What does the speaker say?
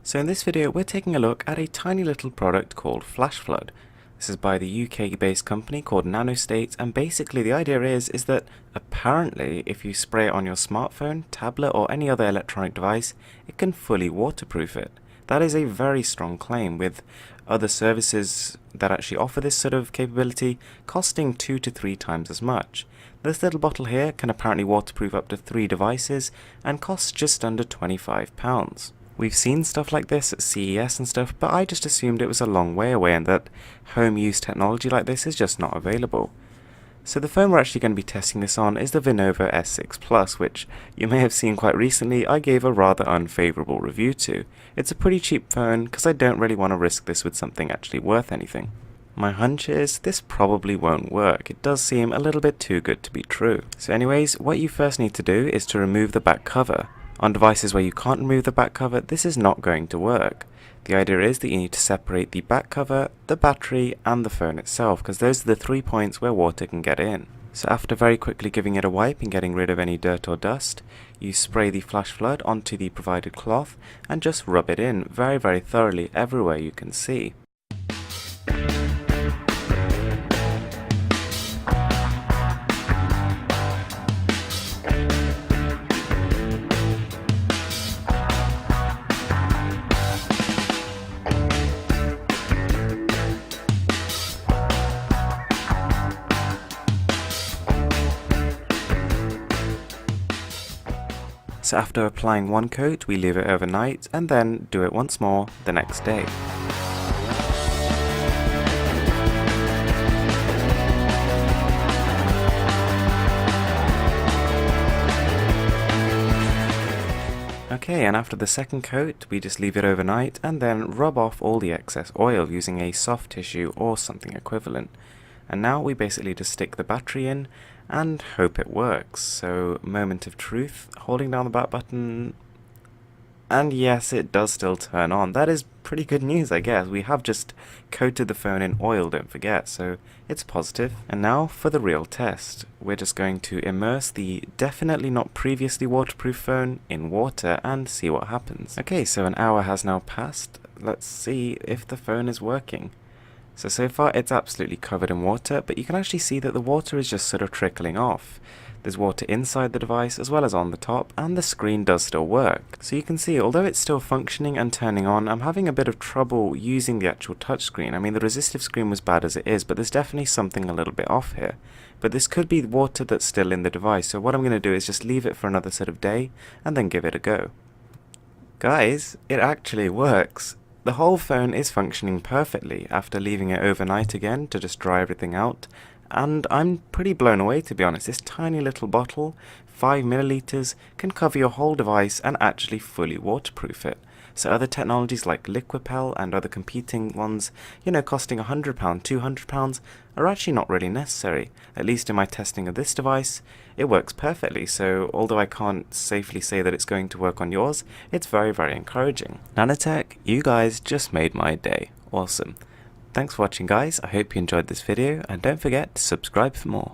So in this video we're taking a look at a tiny little product called Flash Flood. This is by the UK based company called Nanostate, and basically the idea is that apparently if you spray it on your smartphone, tablet or any other electronic device, it can fully waterproof it. That is a very strong claim, with other services that actually offer this sort of capability costing 2 to 3 times as much. This little bottle here can apparently waterproof up to 3 devices and costs just under £25. We've seen stuff like this at CES and stuff, but I just assumed it was a long way away and that home use technology like this is just not available. So the phone we're actually going to be testing this on is the Lenovo S6 Plus, which you may have seen quite recently I gave a rather unfavourable review to. It's a pretty cheap phone because I don't really want to risk this with something actually worth anything. My hunch is this probably won't work. It does seem a little bit too good to be true. So anyways, what you first need to do is to remove the back cover. On devices where you can't remove the back cover, this is not going to work. The idea is that you need to separate the back cover, the battery and the phone itself, because those are the 3 points where water can get in. So after very quickly giving it a wipe and getting rid of any dirt or dust, you spray the Flash Flood onto the provided cloth and just rub it in very thoroughly everywhere you can see. So after applying one coat, we leave it overnight and then do it once more the next day. Okay, and after the second coat, we just leave it overnight and then rub off all the excess oil using a soft tissue or something equivalent. And now we basically just stick the battery in and hope it works. So, moment of truth, holding down the back button, and yes, it does still turn on. That is pretty good news, I guess. We have just coated the phone in oil, don't forget, so it's positive. And now for the real test. We're just going to immerse the definitely not previously waterproof phone in water and see what happens. Okay, so an hour has now passed. Let's see if the phone is working. So far it's absolutely covered in water, but you can actually see that the water is just sort of trickling off. There's water inside the device as well as on the top, and the screen does still work. So you can see, although it's still functioning and turning on, I'm having a bit of trouble using the actual touchscreen. I mean, the resistive screen was bad as it is, but there's definitely something a little bit off here. But this could be water that's still in the device, so what I'm going to do is just leave it for another sort of day, and then give it a go. Guys, it actually works. The whole phone is functioning perfectly after leaving it overnight again to just dry everything out, and I'm pretty blown away, to be honest. This tiny little bottle, 5 milliliters, can cover your whole device and actually fully waterproof it. So other technologies like Liquipel and other competing ones, costing £100, £200, are actually not really necessary. At least in my testing of this device, it works perfectly, so although I can't safely say that it's going to work on yours, it's very encouraging. Nanotech, you guys just made my day. Awesome. Thanks for watching, guys. I hope you enjoyed this video, and don't forget to subscribe for more.